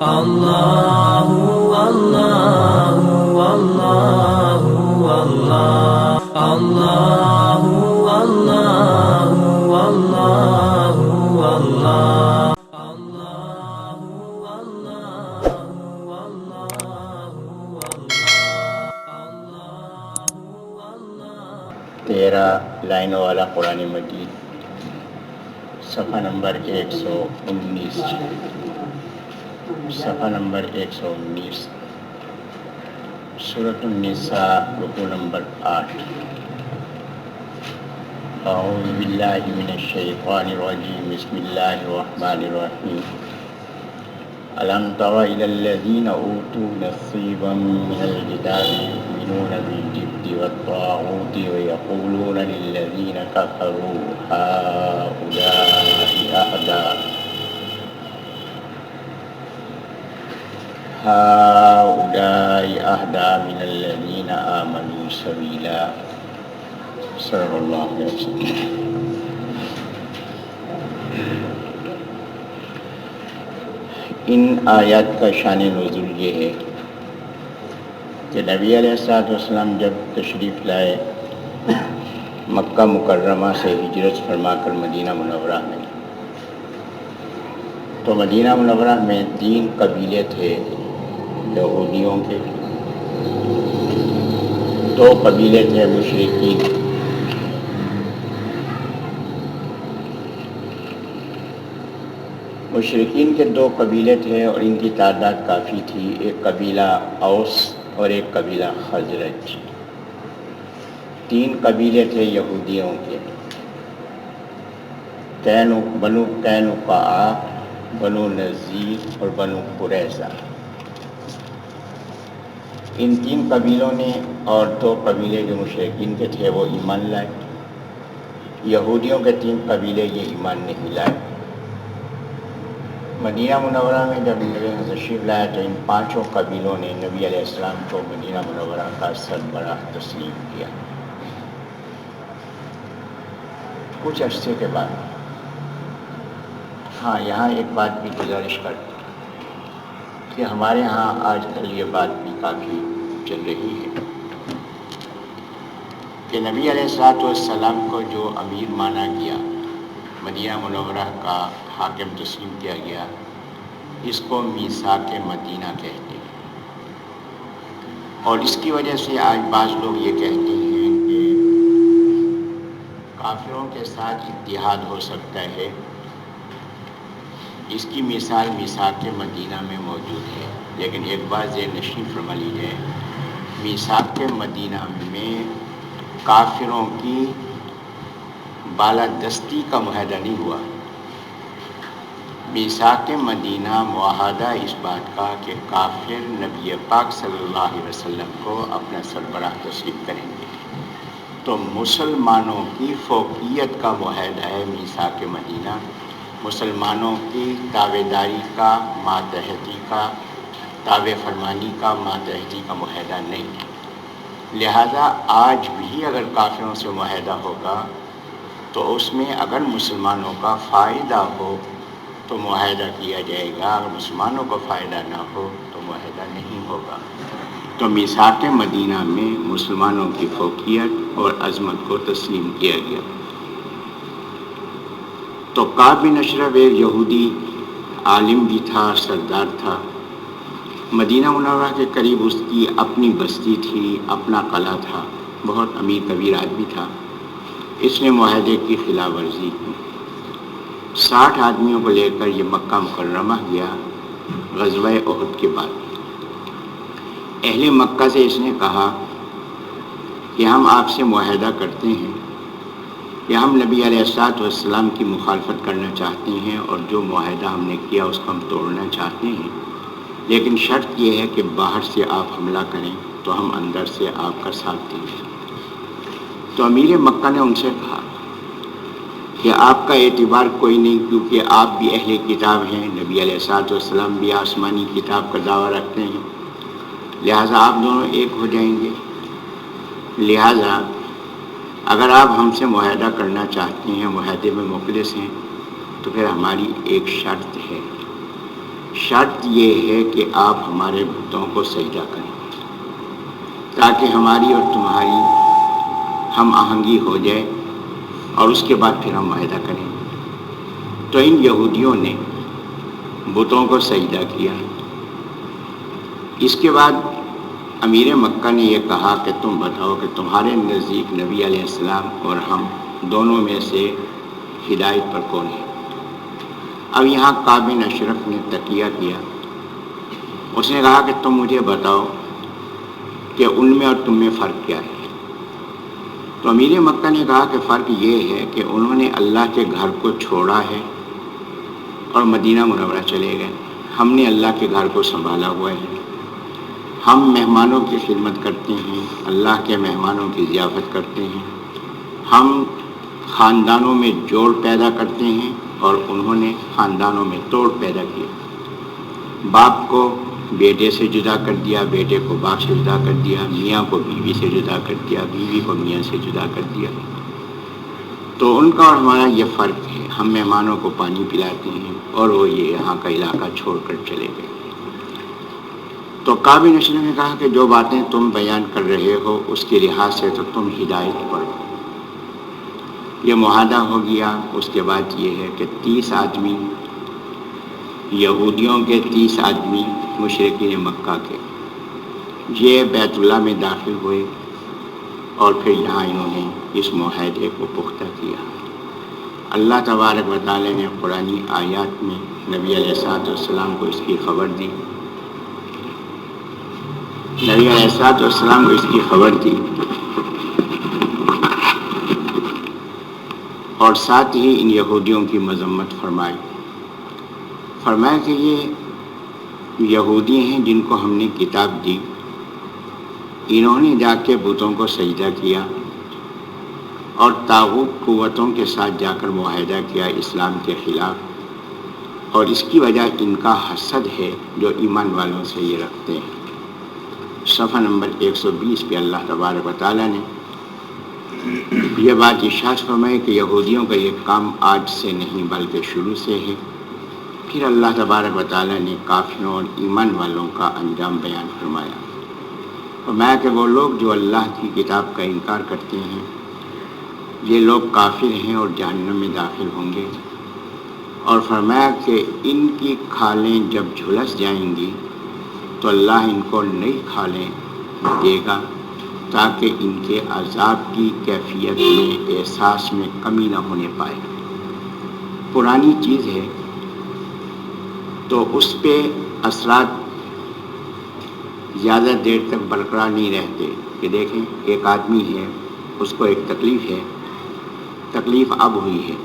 اللہ اللہ اللہ اللہ اللہ اللہ اللہ اللہ 13 لائنوں والا قرآن مجید صفحہ نمبر 119 صفحہ نمبر 119 سورۃ النساء رکوع نمبر 8 اعوذ باللہ من الشیطان الرجیم بسم اللہ الرحمن الرحیم ألم تر إلى الذين أوتوا نصيبا من الكتاب يؤمنون بالجبت والطاغوت ويقولون للذين كفروا هؤلاء أهدى من الذين آمنوا سبيلا صدق الله العظيم. ان آیات کا شان نزول یہ ہے کہ نبی علیہ السلام جب تشریف لائے مکہ مکرمہ سے ہجرت فرما کر مدینہ منورہ میں، تو مدینہ منورہ میں 3 قبیلے تھے یہودیوں کے، 2 قبیلے تھے مشرکین. مشرکین کے 2 قبیلے تھے اور ان کی تعداد کافی تھی، ایک قبیلہ اوس اور ایک قبیلہ خزرج. 3 قبیلے تھے یہودیوں کے، بنو قینقاع، بنو نذیر اور بنو قریظہ. ان 3 قبیلوں نے اور 2 قبیلے جو مشرکین کے تھے وہ ایمان لائے. یہودیوں کے 3 قبیلے یہ ایمان نہیں لائے. مدینہ منورہ میں جب نبی نے تشریف لایا تو ان 5 قبیلوں نے نبی علیہ السلام کو مدینہ منورہ کا سربراہ تسلیم کیا. کچھ عرصے کے بعد یہاں ایک بات بھی گزارش کرتے کہ ہمارے یہاں آج کل یہ بات بھی کافی چل رہی ہے کہ نبی علیہ السلام کو جو امیر مانا گیا، مدینہ منورہ کا حاکم تسلیم کیا گیا، اس کو میثاق مدینہ کہتے ہیں. اور اس کی وجہ سے آج بعض لوگ یہ کہتے ہیں کہ کافروں کے ساتھ اتحاد ہو سکتا ہے. اس کی مثال میثاق مدینہ میں موجود ہے. لیکن ایک بات ذہن نشین فرما لیجیے، میثاق مدینہ میں کافروں کی بالادستی کا معاہدہ نہیں ہوا. میثاق مدینہ معاہدہ اس بات کا کہ کافر نبی پاک صلی اللہ علیہ وسلم کو اپنا سربراہ تسلیم کریں گے. تو مسلمانوں کی فوقیت کا معاہدہ ہے میثاق مدینہ. مسلمانوں کی تابعداری کا، ماتحتی کا، تابع فرمانی کا، ماتحتی کا معاہدہ نہیں. لہذا آج بھی اگر کافروں سے معاہدہ ہوگا تو اس میں اگر مسلمانوں کا فائدہ ہو تو معاہدہ کیا جائے گا، اگر مسلمانوں کو فائدہ نہ ہو تو معاہدہ نہیں ہوگا. تو میثاق مدینہ میں مسلمانوں کی فوقیت اور عظمت کو تسلیم کیا گیا. تو کعب بن اشرف ایک یہودی عالم بھی تھا، سردار تھا. مدینہ منورہ کے قریب اس کی اپنی بستی تھی، اپنا قلعہ تھا، بہت امیر کبیر آدمی تھا. اس نے معاہدے کی خلاف ورزی کی. 60 آدمیوں کو لے کر یہ مکہ مکرمہ گیا غزوہ احد کے بعد. اہل مکہ سے اس نے کہا کہ ہم آپ سے معاہدہ کرتے ہیں کہ ہم نبی علیہ السلام کی مخالفت کرنا چاہتے ہیں اور جو معاہدہ ہم نے کیا اس کو ہم توڑنا چاہتے ہیں، لیکن شرط یہ ہے کہ باہر سے آپ حملہ کریں تو ہم اندر سے آپ کا ساتھ دیں گے. تو امیر مکہ نے ان سے کہا کہ آپ کا اعتبار کوئی نہیں، کیونکہ آپ بھی اہل کتاب ہیں، نبی علیہ السلام بھی آسمانی کتاب کا دعویٰ رکھتے ہیں، لہٰذا آپ دونوں ایک ہو جائیں گے. لہٰذا اگر آپ ہم سے معاہدہ کرنا چاہتے ہیں، معاہدے میں مخلص ہیں، تو پھر ہماری ایک شرط ہے شرط یہ ہے کہ آپ ہمارے بتوں کو سجدہ کریں تاکہ ہماری اور تمہاری ہم آہنگی ہو جائے اور اس کے بعد پھر ہم معاہدہ کریں۔ تو ان یہودیوں نے بتوں کو سجدہ کیا۔ اس کے بعد امیر مکہ نے یہ کہا کہ تم بتاؤ کہ تمہارے نزدیک نبی علیہ السلام اور ہم دونوں میں سے ہدایت پر کون ہے؟ اب یہاں کعب بن اشرف نے تقیہ کیا، اس نے کہا کہ تم مجھے بتاؤ کہ ان میں اور تم میں فرق کیا ہے؟ تو امیر مکہ نے کہا کہ فرق یہ ہے کہ انہوں نے اللہ کے گھر کو چھوڑا ہے اور مدینہ منورہ چلے گئے، ہم نے اللہ کے گھر کو سنبھالا ہوا ہے، ہم مہمانوں کی خدمت کرتے ہیں، اللہ کے مہمانوں کی ضیافت کرتے ہیں، ہم خاندانوں میں جوڑ پیدا کرتے ہیں اور انہوں نے خاندانوں میں توڑ پیدا کیا، باپ کو بیٹے سے جدا کر دیا، بیٹے کو باپ سے جدا کر دیا، میاں کو بیوی سے جدا کر دیا، بیوی کو میاں سے جدا کر دیا۔ تو ان کا اور ہمارا یہ فرق ہے، ہم مہمانوں کو پانی پلاتے ہیں اور وہ یہ یہاں کا علاقہ چھوڑ کر چلے گئے۔ تو کعب بن اشرف نے کہا کہ جو باتیں تم بیان کر رہے ہو اس کے لحاظ سے تو تم ہدایت پر ہو۔ یہ معاہدہ ہو گیا۔ اس کے بعد یہ ہے کہ 30 آدمی یہودیوں کے، 30 آدمی مشرکین مکہ کے، یہ بیت اللہ میں داخل ہوئے اور پھر یہاں انہوں نے اس معاہدے کو پختہ کیا۔ اللہ تبارک و تعالی نے قرآنی آیات میں نبی علیہ السلام کو اس کی خبر دی، نبی علیہ السلام کو اس کی خبر دی اور ساتھ ہی ان یہودیوں کی مذمت فرمائی۔ فرمایا کہ یہ یہودی ہیں جن کو ہم نے کتاب دی، انہوں نے جا کے بتوں کو سجدہ کیا اور طاغوت قوتوں کے ساتھ جا کر معاہدہ کیا اسلام کے خلاف، اور اس کی وجہ ان کا حسد ہے جو ایمان والوں سے یہ رکھتے ہیں۔ صفحہ نمبر 120 پہ اللہ تبارک و تعالیٰ نے یہ بات ارشاد فرمائی کہ یہودیوں کا یہ کام آج سے نہیں بلکہ شروع سے ہے۔ پھر اللہ تبارک و تعالیٰ نے کافروں اور ایمان والوں کا انجام بیان فرمایا۔ فرمایا کہ وہ لوگ جو اللہ کی کتاب کا انکار کرتے ہیں یہ لوگ کافر ہیں اور جہنم میں داخل ہوں گے، اور فرمایا کہ ان کی کھالیں جب جھلس جائیں گی تو اللہ ان کو نئی کھالیں دے گا تاکہ ان کے عذاب کی کیفیت میں، احساس میں کمی نہ ہونے پائے۔ پرانی چیز ہے تو اس پہ اثرات زیادہ دیر تک برقرار نہیں رہتے کہ دیکھیں ایک آدمی ہے، اس کو ایک تکلیف ہے، تکلیف اب ہوئی ہے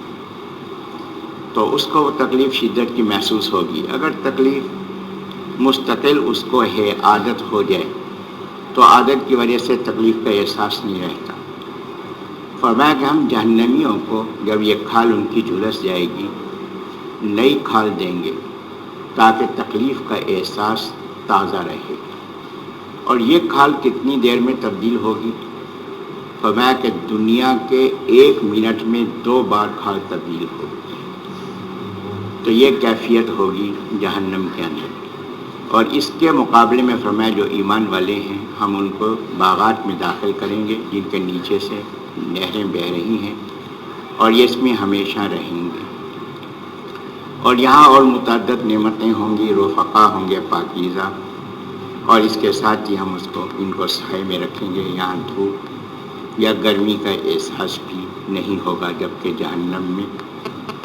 تو اس کو وہ تکلیف شدت کی محسوس ہوگی۔ اگر تکلیف مستقل اس کو ہے، عادت ہو جائے تو عادت کی وجہ سے تکلیف کا احساس نہیں رہتا۔ فرمایا کہ ہم جہنمیوں کو جب یہ کھال ان کی جھلس جائے گی نئی کھال دیں گے تاکہ تکلیف کا احساس تازہ رہے، اور یہ کھال کتنی دیر میں تبدیل ہوگی؟ فرمایا کہ دنیا کے 1 منٹ میں 2 بار کھال تبدیل ہوگی۔ تو یہ کیفیت ہوگی جہنم کے اندر، اور اس کے مقابلے میں فرمایا جو ایمان والے ہیں ہم ان کو باغات میں داخل کریں گے جن کے نیچے سے نہریں بہہ رہی ہیں، اور یہ اس میں ہمیشہ رہیں گے، اور یہاں اور متعدد نعمتیں ہوں گی، رفقا ہوں گے پاکیزہ، اور اس کے ساتھ ہی ہم ان کو سائے میں رکھیں گے، یہاں دھوپ یا گرمی کا احساس بھی نہیں ہوگا، جبکہ جہنم میں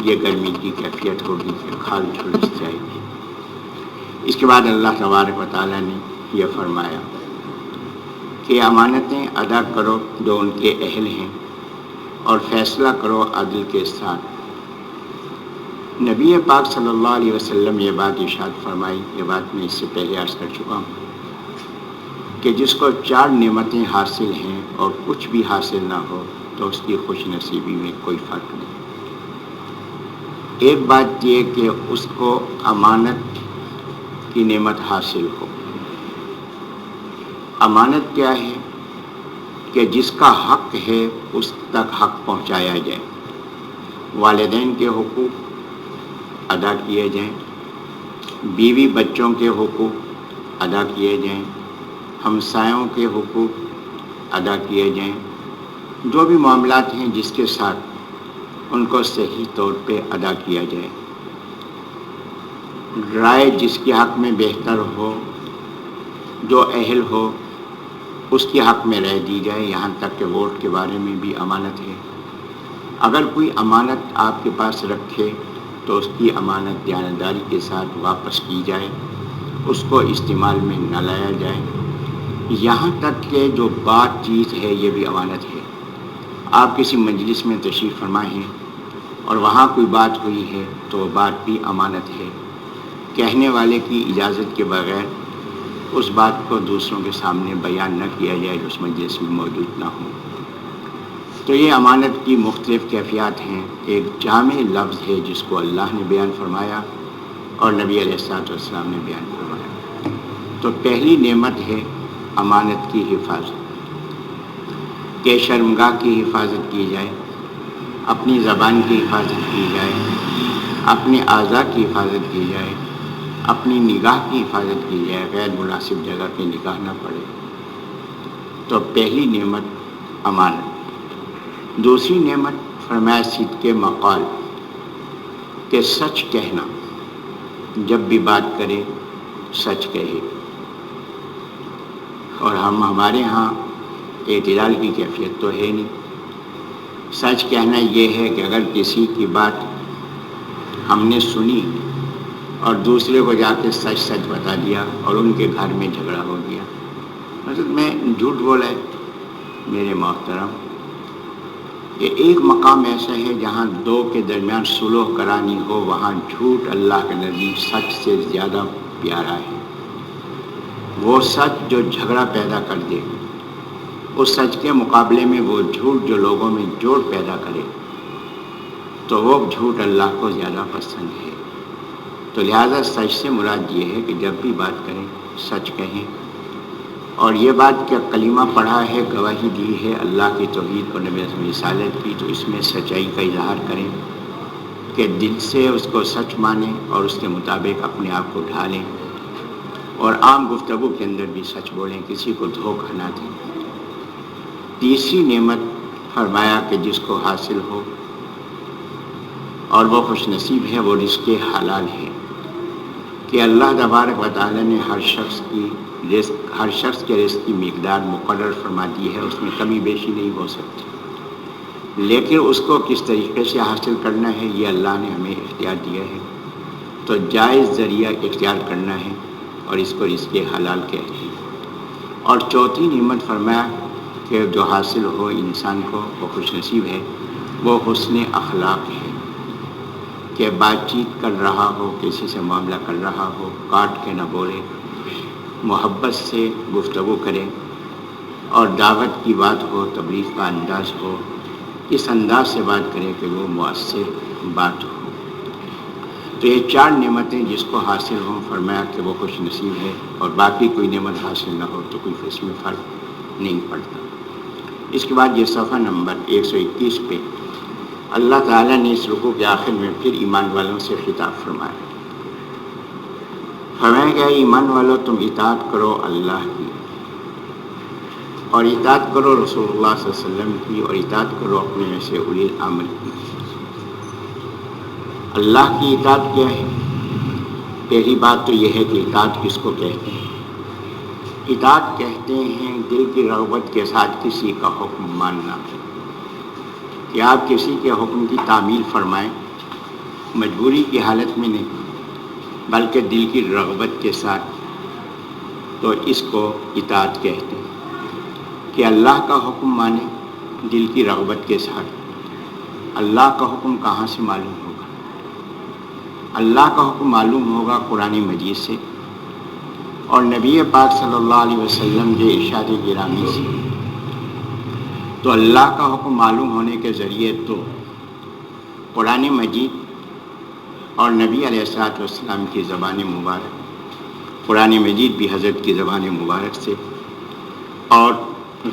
یہ گرمی کی کیفیت ہوگی کہ کھال جھلس جائے گی۔ اس کے بعد اللہ تبارک و تعالیٰ نے یہ فرمایا کہ امانتیں ادا کرو جو ان کے اہل ہیں اور فیصلہ کرو عدل کے ساتھ۔ نبی پاک صلی اللہ علیہ وسلم یہ بات ارشاد فرمائی، یہ بات میں اس سے پہلے عرض کر چکا ہوں کہ جس کو 4 نعمتیں حاصل ہیں اور کچھ بھی حاصل نہ ہو تو اس کی خوش نصیبی میں کوئی فرق نہیں۔ ایک بات یہ کہ اس کو امانت کی نعمت حاصل ہو۔ امانت کیا ہے؟ کہ جس کا حق ہے اس تک حق پہنچایا جائے، والدین کے حقوق ادا کیے جائیں، بیوی بچوں کے حقوق ادا کیے جائیں، ہمسایوں کے حقوق ادا کیے جائیں، جو بھی معاملات ہیں جس کے ساتھ ان کو صحیح طور پہ ادا کیا جائے، رائے جس کے حق میں بہتر ہو، جو اہل ہو اس کے حق میں رائے دی جائے، یہاں تک کہ ووٹ کے بارے میں بھی امانت ہے۔ اگر کوئی امانت آپ کے پاس رکھے تو اس کی امانت دیانتداری کے ساتھ واپس کی جائے، اس کو استعمال میں نہ لایا جائے، یہاں تک کہ جو بات چیت ہے یہ بھی امانت ہے۔ آپ کسی مجلس میں تشریف فرما ہیں اور وہاں کوئی بات ہوئی ہے تو وہ بات بھی امانت ہے، کہنے والے کی اجازت کے بغیر اس بات کو دوسروں کے سامنے بیان نہ کیا جائے جو اس مجلس میں موجود نہ ہوں۔ تو یہ امانت کی مختلف کیفیات ہیں۔ ایک جامع لفظ ہے جس کو اللہ نے بیان فرمایا اور نبی علیہ السلام نے بیان فرمایا۔ تو پہلی نعمت ہے امانت کی حفاظت، کہ شرمگاہ کی حفاظت کی جائے، اپنی زبان کی حفاظت کی جائے، اپنے اعضاء کی حفاظت کی جائے، اپنی نگاہ کی حفاظت کی جائے، غیر مناسب جگہ پہ نگاہ نہ پڑے۔ تو پہلی نعمت امانت۔ دوسری نعمت فرمایا صدق مقال، کہ سچ کہنا، جب بھی بات کرے سچ کہے۔ اور ہمارے ہاں اعتدال کی کیفیت تو ہے نہیں۔ سچ کہنا یہ ہے کہ اگر کسی کی بات ہم نے سنی اور دوسرے کو جا کے سچ سچ بتا دیا اور ان کے گھر میں جھگڑا ہو گیا، مطلب میں جھوٹ بولا ہے، میرے محترم، کہ ایک مقام ایسا ہے جہاں دو کے درمیان صلح کرانی ہو، وہاں جھوٹ اللہ کے نزدیک سچ سے زیادہ پیارا ہے۔ وہ سچ جو جھگڑا پیدا کر دے، اس سچ کے مقابلے میں وہ جھوٹ جو لوگوں میں جوڑ پیدا کرے، تو وہ جھوٹ اللہ کو زیادہ پسند ہے۔ تو لہٰذا سچ سے مراد یہ ہے کہ جب بھی بات کریں سچ کہیں، اور یہ بات کہ کلمہ پڑھا ہے، گواہی دی ہے اللہ کی توحید اور نبی کی رسالت کی، تو اس میں سچائی کا اظہار کریں، کہ دل سے اس کو سچ مانیں اور اس کے مطابق اپنے آپ کو ڈھالیں، اور عام گفتگو کے اندر بھی سچ بولیں، کسی کو دھوکہ نہ دیں۔ تیسری نعمت فرمایا کہ جس کو حاصل ہو اور وہ خوش نصیب ہے، وہ رزق حلال ہے، کہ اللہ تبارک و تعالیٰ نے ہر شخص کے رزق کی مقدار مقرر فرما دی ہے، اس میں کمی بیشی نہیں ہو سکتی، لیکن اس کو کس طریقے سے حاصل کرنا ہے یہ اللہ نے ہمیں اختیار دیا ہے۔ تو جائز ذریعہ اختیار کرنا ہے اور اس کو رزق حلال کہتے ہیں۔ اور چوتھی نعمت فرمایا کہ جو حاصل ہو انسان کو وہ خوش نصیب ہے، وہ حسن اخلاق ہے، کہ بات چیت کر رہا ہو، کسی سے معاملہ کر رہا ہو، کاٹ کے نہ بولے، محبت سے گفتگو کرے، اور دعوت کی بات ہو، تبلیغ کا انداز ہو، اس انداز سے بات کرے کہ وہ مؤثر بات ہو۔ تو یہ چار نعمتیں جس کو حاصل ہوں، فرمایا کہ وہ خوش نصیب ہے، اور باقی کوئی نعمت حاصل نہ ہو تو کوئی اس میں فرق نہیں پڑتا۔ اس کے بعد یہ صفحہ نمبر 121 پہ اللہ تعالیٰ نے اس رکوع کے آخر میں پھر ایمان والوں سے خطاب فرمایا۔ فرمایا کہ ایمان والوں تم اطاعت کرو اللہ کی، اور اطاعت کرو رسول اللہ صلی اللہ علیہ وسلم کی، اور اطاعت کرو اپنے میں سے اولی الامر کی۔ اللہ کی اطاعت کیا ہے؟ پہلی بات تو یہ ہے کہ اطاعت کس کو کہتے ہیں؟ اطاعت کہتے ہیں دل کی رغبت کے ساتھ کسی کا حکم ماننا، کہ آپ کسی کے حکم کی تعمیل فرمائیں، مجبوری کی حالت میں نہیں بلکہ دل کی رغبت کے ساتھ، تو اس کو اطاعت کہتے ہیں۔ کہ اللہ کا حکم مانیں دل کی رغبت کے ساتھ۔ اللہ کا حکم کہاں سے معلوم ہوگا؟ اللہ کا حکم معلوم ہوگا قرآن مجید سے اور نبی پاک صلی اللہ علیہ وسلم کے ارشاد گرامی سے۔ تو اللہ کا حکم معلوم ہونے کے ذریعے تو قرآن مجید اور نبی علیہ السلام کی زبان مبارک، قرآن مجید بھی حضرت کی زبان مبارک سے، اور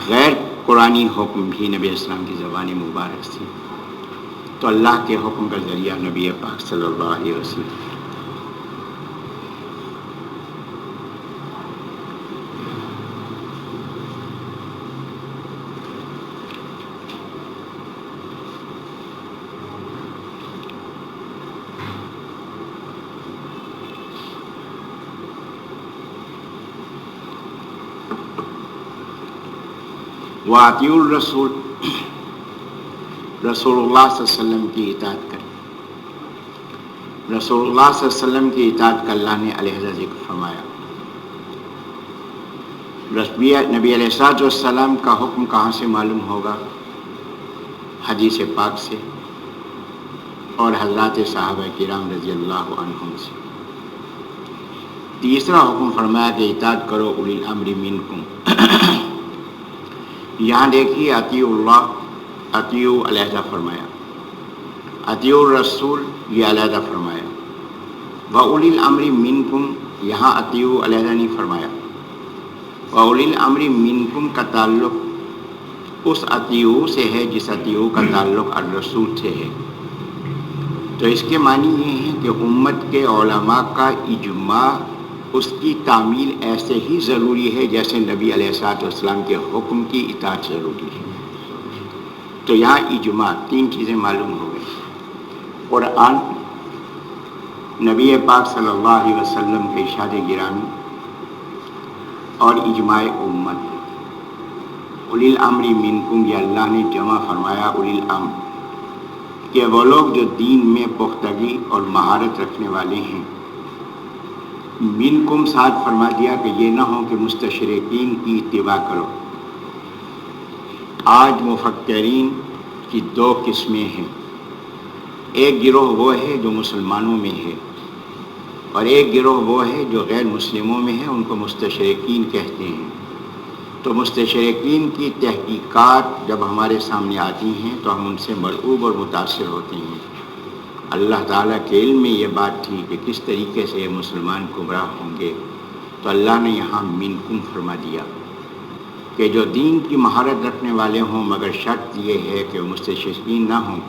غیر قرآنی حکم بھی نبی اسلام کی زبان مبارک سے، تو اللہ کے حکم کا ذریعہ نبی پاک صلی اللہ علیہ وسلم۔ وَأَطِیعُوا الرَّسُولَ، رسول اللہ صلی اللہ علیہ وسلم کی اطاعت کریں۔ رسول اللہ صلی اللہ علیہ وسلم کی اطاعت کا اللہ نے علیحدہ ذکر فرمایا۔ نبی علیہ السلام کا حکم کہاں سے معلوم ہوگا؟ حدیث پاک سے اور حضرات صحابہ کرام رضی اللہ عنہم سے۔ تیسرا حکم فرمایا کہ اطاعت کرو اولی الامر منکم۔ یہاں دیکھیے اطیعوا اللہ، اطیعوا علیحدہ فرمایا، اطیعوا الرسول یہ علیحدہ فرمایا، وَأُولِي الْأَمْرِ مِنْكُمْ یہاں اطیعوا علیحدہ نہیں فرمایا۔ وَأُولِي الْأَمْرِ مِنْكُمْ کا تعلق اس اطیعوا سے ہے جس اطیعوا کا تعلق الرسول سے ہے۔ تو اس کے معنی یہ ہے کہ امت کے علماء کا اجماع اس کی تعمیل ایسے ہی ضروری ہے جیسے نبی علیہ السلام کے حکم کی اطاعت ضروری ہے۔ تو یہاں اجماع، تین چیزیں معلوم ہو گئی: قرآن، نبی پاک صلی اللہ علیہ وسلم کے ارشاد گرامی اور اجماع امت۔ اولی الامر منکم یہ اللہ نے جمع فرمایا اولی الامر کہ وہ لوگ جو دین میں پختگی اور مہارت رکھنے والے ہیں۔ منکم ساتھ فرما دیا کہ یہ نہ ہو کہ مستشرقین کی اتباع کرو۔ آج مفکرین کی دو قسمیں ہیں، ایک گروہ وہ ہے جو مسلمانوں میں ہے اور ایک گروہ وہ ہے جو غیر مسلموں میں ہے، ان کو مستشرقین کہتے ہیں۔ تو مستشرقین کی تحقیقات جب ہمارے سامنے آتی ہیں تو ہم ان سے مرعوب اور متاثر ہوتے ہیں۔ اللہ تعالیٰ کے علم میں یہ بات تھی کہ کس طریقے سے یہ مسلمان گمراہ ہوں گے، تو اللہ نے یہاں منکم فرما دیا کہ جو دین کی مہارت رکھنے والے ہوں، مگر شرط یہ ہے کہ وہ مستشرقین نہ ہوں،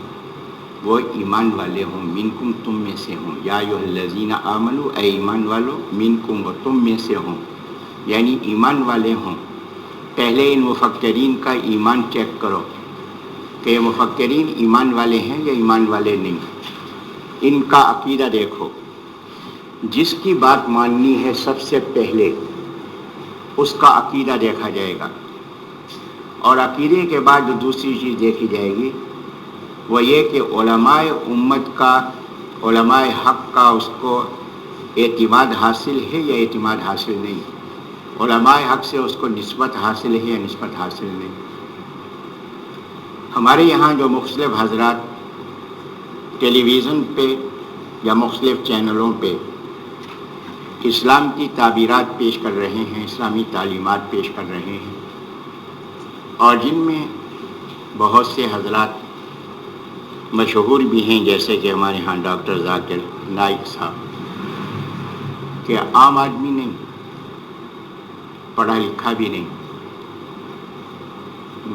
وہ ایمان والے ہوں، منکم تم میں سے ہوں۔ یا ایھا الذین آمنوا اے ایمان والو، منکم وہ تم میں سے ہوں، یعنی ایمان والے ہوں۔ پہلے ان مفکرین کا ایمان چیک کرو کہ یہ مفکرین ایمان والے ہیں یا ایمان والے نہیں۔ ان کا عقیدہ دیکھو، جس کی بات ماننی ہے سب سے پہلے اس کا عقیدہ دیکھا جائے گا، اور عقیدے کے بعد جو دوسری چیز دیکھی جائے گی وہ یہ کہ علماء امت کا، علماء حق کا اس کو اعتماد حاصل ہے یا اعتماد حاصل نہیں، علماء حق سے اس کو نسبت حاصل ہے یا نسبت حاصل نہیں۔ ہمارے یہاں جو مختلف حضرات ٹیلی ویژن پہ یا مختلف چینلوں پہ اسلام کی تعبیرات پیش کر رہے ہیں، اسلامی تعلیمات پیش کر رہے ہیں، اور جن میں بہت سے حضرات مشہور بھی ہیں، جیسے کہ ہمارے ہاں ڈاکٹر ذاکر نائک صاحب، کہ عام آدمی نہیں، پڑھا لکھا بھی نہیں،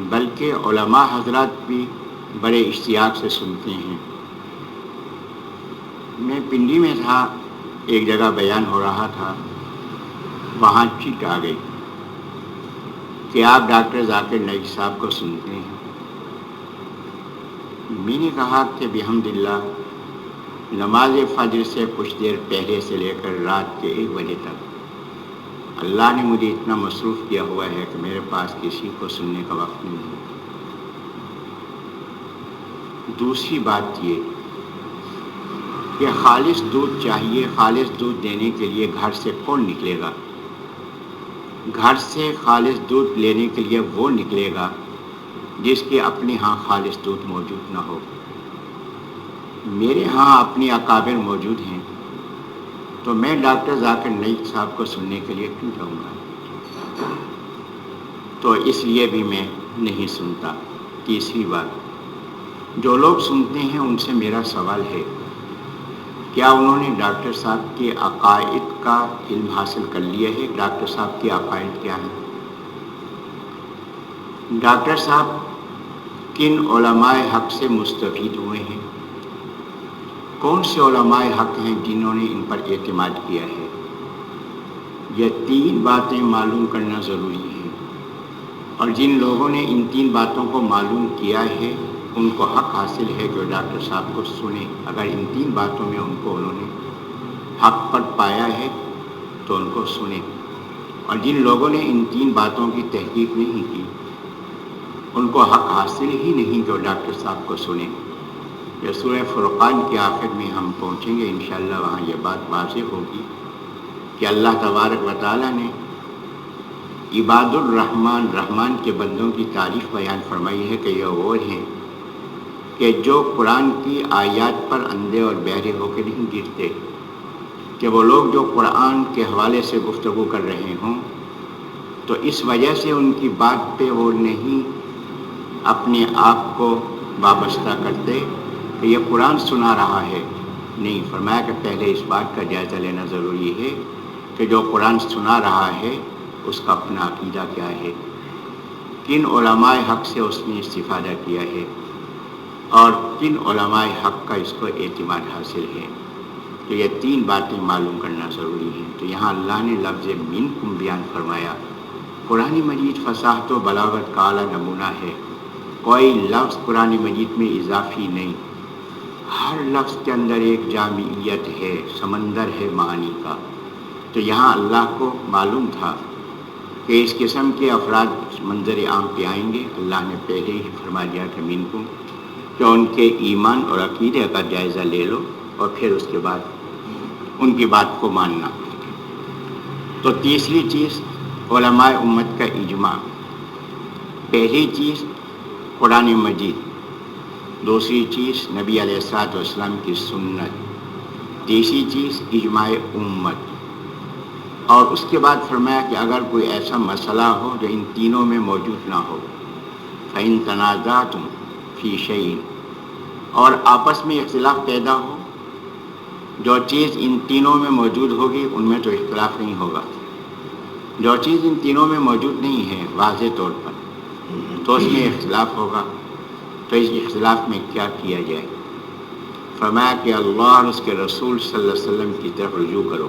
بلکہ علماء حضرات بھی بڑے اشتیاق سے سنتے ہیں۔ میں پنڈی میں تھا، ایک جگہ بیان ہو رہا تھا، وہاں چٹ آ گئی کہ آپ ڈاکٹر ذاکر نائک صاحب کو سنتے ہیں۔ میں نے کہا کہ بحمدللہ نماز فجر سے کچھ دیر پہلے سے لے کر رات کے 1 بجے تک اللہ نے مجھے اتنا مصروف کیا ہوا ہے کہ میرے پاس کسی کو سننے کا وقت نہیں ہے۔ دوسری بات یہ کہ خالص دودھ چاہیے، خالص دودھ دینے کے لیے گھر سے کون نکلے گا؟ گھر سے خالص دودھ لینے کے لیے وہ نکلے گا جس کے اپنے ہاں خالص دودھ موجود نہ ہو۔ میرے ہاں اپنے اکابر موجود ہیں، تو میں ڈاکٹر ذاکر نائک صاحب کو سننے کے لیے کیوں جاؤں گا؟ تو اس لیے بھی میں نہیں سنتا۔ تیسری بات، جو لوگ سنتے ہیں ان سے میرا سوال ہے، کیا انہوں نے ڈاکٹر صاحب کے عقائد کا علم حاصل کر لیا ہے؟ ڈاکٹر صاحب کے عقائد کیا ہیں؟ ڈاکٹر صاحب کن علماء حق سے مستفید ہوئے ہیں؟ کون سے علماء حق ہیں جنہوں نے ان پر اعتماد کیا ہے؟ یہ 3 باتیں معلوم کرنا ضروری ہے، اور جن لوگوں نے ان 3 باتوں کو معلوم کیا ہے ان کو حق حاصل ہے کہ ڈاکٹر صاحب کو سنیں، اگر ان 3 باتوں میں انہوں نے حق پر پایا ہے تو ان کو سنیں۔ اور جن لوگوں نے ان 3 باتوں کی تحقیق نہیں کی ان کو حق حاصل ہی نہیں جو ڈاکٹر صاحب کو سنیں۔ یہ سورہ فرقان کے آخر میں ہم پہنچیں گے انشاءاللہ، وہاں یہ بات واضح ہوگی کہ اللہ تبارک و تعالیٰ نے عباد الرحمن، رحمان کے بندوں کی تعریف بیان فرمائی ہے کہ یہ وہ ہیں کہ جو قرآن کی آیات پر اندھے اور بہرے ہو کے نہیں گرتے، کہ وہ لوگ جو قرآن کے حوالے سے گفتگو کر رہے ہوں تو اس وجہ سے ان کی بات پہ وہ نہیں اپنے آپ کو وابستہ کرتے کہ یہ قرآن سنا رہا ہے، نہیں، فرمایا کہ پہلے اس بات کا جائزہ لینا ضروری ہے کہ جو قرآن سنا رہا ہے اس کا اپنا عقیدہ کیا ہے، کن علماء حق سے اس نے استفادہ کیا ہے اور کن علماء حق کا اس کو اعتماد حاصل ہے۔ تو یہ تین باتیں معلوم کرنا ضروری ہیں۔ تو یہاں اللہ نے لفظ منکم بیان فرمایا۔ قرآن مجید فصاحت و بلاغت کا اعلیٰ نمونہ ہے، کوئی لفظ قرآن مجید میں اضافی نہیں، ہر لفظ کے اندر ایک جامعیت ہے، سمندر ہے معانی کا۔ تو یہاں اللہ کو معلوم تھا کہ اس قسم کے افراد منظر عام پہ آئیں گے۔ اللہ نے پہلے ہی فرما دیا کہ منکم، کہ ان کے ایمان اور عقیدے کا جائزہ لے لو اور پھر اس کے بعد ان کی بات کو ماننا۔ تو تیسری چیز علماء امت کا اجماع، پہلی چیز قرآن مجید، دوسری چیز نبی علیہ الصلوۃ والسلام کی سنت، تیسری چیز اجماع امت۔ اور اس کے بعد فرمایا کہ اگر کوئی ایسا مسئلہ ہو جو ان تینوں میں موجود نہ ہو، فَإِن تَنَازَعْتُمْ فِي شَيْءٍ، اور آپس میں اختلاف پیدا ہو، جو چیز ان تینوں میں موجود ہوگی ان میں تو اختلاف نہیں ہوگا، جو چیز ان تینوں میں موجود نہیں ہے واضح طور پر تو اس میں اختلاف ہوگا۔ تو اس اختلاف میں کیا کیا جائے؟ فرمایا کہ اللہ اور اس کے رسول صلی اللہ علیہ وسلم کی طرف رجوع کرو۔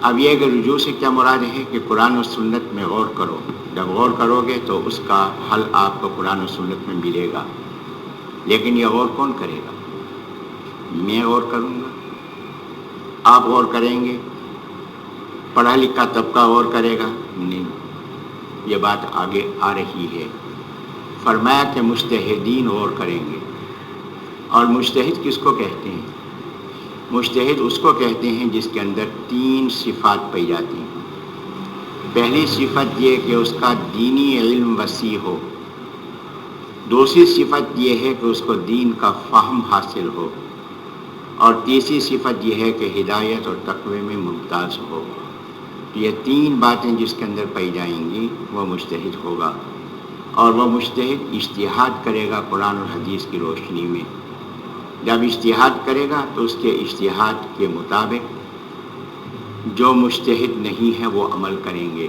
اب یہ کہ رجوع سے کیا مراد ہے کہ قرآن و سنت میں غور کرو، جب غور کرو گے تو اس کا حل آپ کو قرآن و سنت میں ملے گا، لیکن یہ غور کون کرے گا؟ میں غور کروں گا، آپ غور کریں گے، پڑھا لکھا طبقہ غور کرے گا؟ نہیں، یہ بات آگے آ رہی ہے۔ فرمایا کہ مجتہدین غور کریں گے۔ اور مجتہد کس کو کہتے ہیں؟ مجتہد اس کو کہتے ہیں جس کے اندر تین صفات پائی جاتی ہیں۔ پہلی صفت یہ کہ اس کا دینی علم وسیع ہو، دوسری صفت یہ ہے کہ اس کو دین کا فہم حاصل ہو، اور تیسری صفت یہ ہے کہ ہدایت اور تقوی میں ممتاز ہو۔ یہ تین باتیں جس کے اندر پائی جائیں گی وہ مجتہد ہوگا، اور وہ مجتہد اجتہاد کرے گا قرآن اور حدیث کی روشنی میں۔ جب اجتہاد کرے گا تو اس کے اجتہاد کے مطابق جو مجتہد نہیں ہے وہ عمل کریں گے۔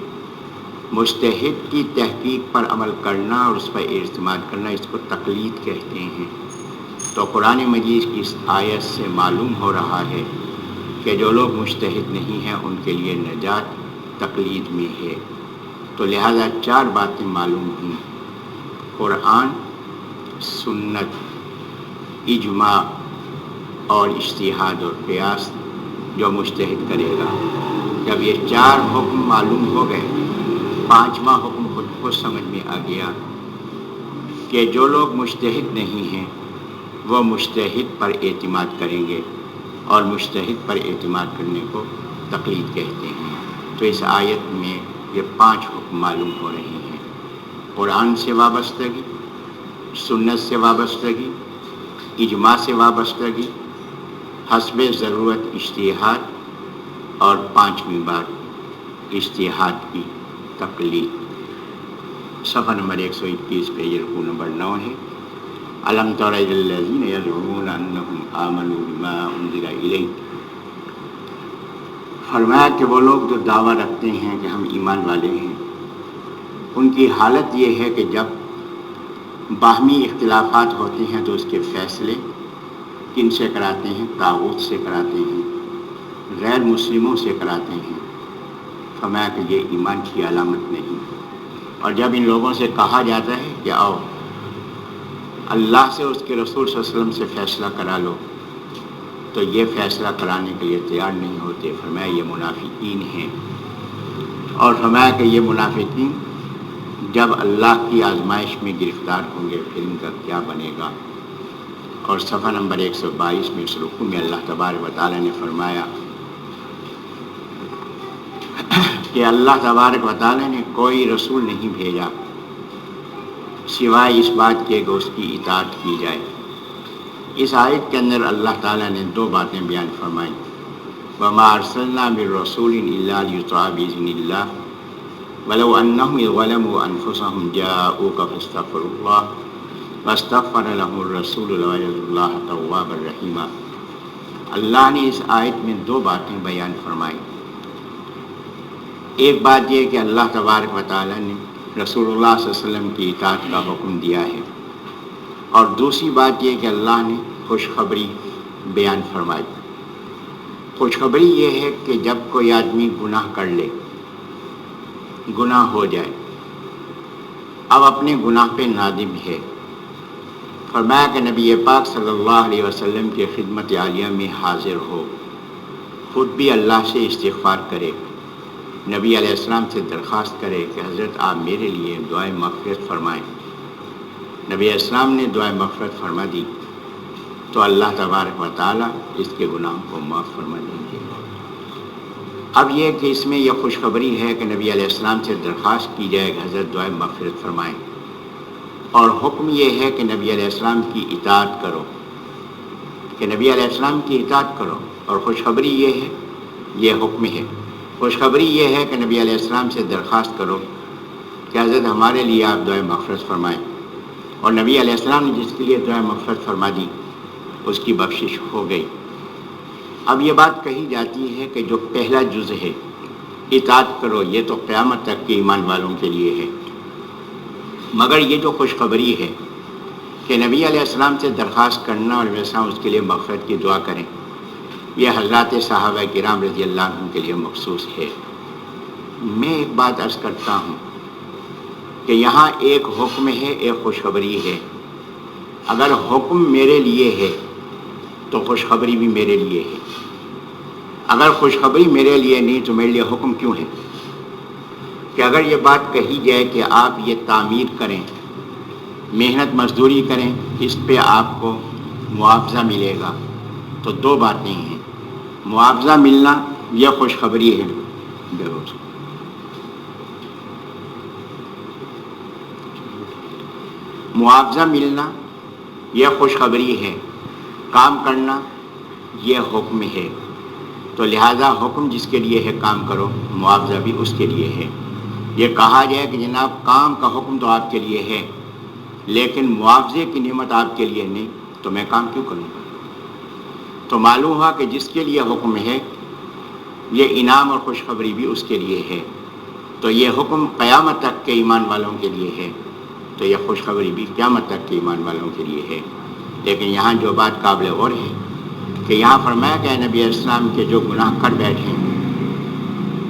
مجتہد کی تحقیق پر عمل کرنا اور اس پر اعتماد کرنا، اس کو تقلید کہتے ہیں۔ تو قرآن مجید کی اس آیت سے معلوم ہو رہا ہے کہ جو لوگ مجتہد نہیں ہیں ان کے لیے نجات تقلید میں ہے۔ تو لہذا چار باتیں معلوم ہوئیں، قرآن، سنت، اجماع اور اجتہاد اور قیاس جو مجتہد کرے گا۔ جب یہ چار حکم معلوم ہو گئے، پانچواں حکم خود کو سمجھ میں آ گیا کہ جو لوگ مجتہد نہیں ہیں وہ مجتہد پر اعتماد کریں گے، اور مجتہد پر اعتماد کرنے کو تقلید کہتے ہیں۔ تو اس آیت میں یہ پانچ حکم معلوم ہو رہے ہیں، قرآن سے وابستگی، سنت سے وابستگی، اجماع سے وابستگی، حسب ضرورت اجتہاد، اور پانچویں بات اجتہاد کی تقلید۔ صفحہ نمبر 121 پیج رکوع نمبر 9 ہے۔ الم تر الی الذین یزعمون انہم آمنوا بما انزل الیک، فرمایا کہ وہ لوگ جو دعویٰ رکھتے ہیں کہ ہم ایمان والے ہیں، ان کی حالت یہ ہے کہ جب باہمی اختلافات ہوتے ہیں تو اس کے فیصلے کن سے کراتے ہیں؟ طاغوت سے کراتے ہیں، غیر مسلموں سے کراتے ہیں۔ فرمایا کہ یہ ایمان کی علامت نہیں۔ اور جب ان لوگوں سے کہا جاتا ہے کہ آؤ اللہ سے اس کے رسول صلی اللہ علیہ وسلم سے فیصلہ کرا لو، تو یہ فیصلہ کرانے کے لیے تیار نہیں ہوتے۔ فرمایا یہ منافقین ہیں، اور فرمایا کہ یہ منافقین جب اللہ کی آزمائش میں گرفتار ہوں گے پھر ان کا کیا بنے گا۔ اور صفحہ نمبر 122 میں اس رکوع میں اللہ تبارک و تعالیٰ نے فرمایا کہ اللہ تبارک و تعالیٰ نے کوئی رسول نہیں بھیجا سوائے اس بات کے کہ اس کی اطاعت کی جائے۔ اس آیت کے اندر اللہ تعالیٰ نے دو باتیں بیان فرمائیں، وَمَا أَرْسَلْنَا مِن رَّسُولٍ إِلَّا لِيُطَاعَ بِإِذْنِ اللَّهِ وَلَوْ أَنَّهُمْ إِذْ ظَلَمُوا أَنفُسَهُمْ جَاءُوكَ فَاسْتَغْفَرُوا اللَّهَ وَاسْتَغْفَرَ لَهُمُ الرَّسُولُ لَوَجَدُوا اللَّهَ تَوَّابًا رَّحِيمًا۔ اللہ نے اس آیت میں دو باتیں بیان فرمائیں۔ ایک بات یہ کہ اللہ تبارک و تعالیٰ نے رسول اللہ صلی اللہ علیہ وسلم کی اطاعت کا حکم دیا ہے، اور دوسری بات یہ کہ اللہ نے خوشخبری بیان فرمائی۔ خوشخبری یہ ہے کہ جب کوئی آدمی گناہ کر لے، گناہ ہو جائے، اب اپنے گناہ پہ نادم ہے، فرمایا کہ نبی پاک صلی اللہ علیہ وسلم کی خدمت عالیہ میں حاضر ہو، خود بھی اللہ سے استغفار کرے، نبی علیہ السلام سے درخواست کرے کہ حضرت آپ میرے لیے دعائے مغفرت فرمائیں۔ نبی علیہ السلام نے دعائے مغفرت فرما دی تو اللہ تبارک و تعالیٰ اس کے گناہوں کو معاف فرما دیں گے۔ اب یہ کہ اس میں یہ خوشخبری ہے کہ نبی علیہ السلام سے درخواست کی جائے کہ حضرت دعائے مغفرت فرمائیں، اور حکم یہ ہے کہ نبی علیہ السلام کی اطاعت کرو، کہ نبی علیہ السلام کی اطاعت کرو، اور خوشخبری یہ ہے، یہ حکم ہے۔ خوشخبری یہ ہے کہ نبی علیہ السلام سے درخواست کرو کہ حضرت ہمارے لیے آپ دعائے مغفرت فرمائیں، اور نبی علیہ السلام نے جس کے لیے دعائے مغفرت فرما دی اس کی بخشش ہو گئی۔ اب یہ بات کہی جاتی ہے کہ جو پہلا جز ہے اطاعت کرو، یہ تو قیامت تک کے ایمان والوں کے لیے ہے، مگر یہ جو خوشخبری ہے کہ نبی علیہ السلام سے درخواست کرنا اور نبی علیہ السلام اس کے لیے مغفرت کی دعا کریں، یہ حضرات صحابہ کرام رضی اللہ عنہ کے لیے مخصوص ہے۔ میں ایک بات عرض کرتا ہوں کہ یہاں ایک حکم ہے، ایک خوشخبری ہے۔ اگر حکم میرے لیے ہے تو خوشخبری بھی میرے لیے ہے، اگر خوشخبری میرے لیے نہیں تو میرے لیے حکم کیوں ہے؟ کہ اگر یہ بات کہی جائے کہ آپ یہ تعمیر کریں، محنت مزدوری کریں، اس پہ آپ کو معاوضہ ملے گا، تو دو باتیں ہیں، معاوضہ ملنا یہ خوشخبری ہے، معاوضہ ملنا یہ خوشخبری ہے، کام کرنا یہ حکم ہے، تو لہذا حکم جس کے لیے ہے کام کرو، معاوضہ بھی اس کے لیے ہے۔ یہ کہا جائے کہ جناب کام کا حکم تو آپ کے لیے ہے لیکن معاوضے کی نعمت آپ کے لیے نہیں، تو میں کام کیوں کروں گا؟ تو معلوم ہوا کہ جس کے لیے حکم ہے یہ انعام اور خوشخبری بھی اس کے لیے ہے، تو یہ حکم قیامت تک کے ایمان والوں کے لیے ہے، تو یہ خوشخبری بھی قیامت تک کے ایمان والوں کے لیے ہے۔ لیکن یہاں جو بات قابل غور ہے کہ یہاں فرمایا کہ نبی علیہ السلام کے جو گناہ کر بیٹھے،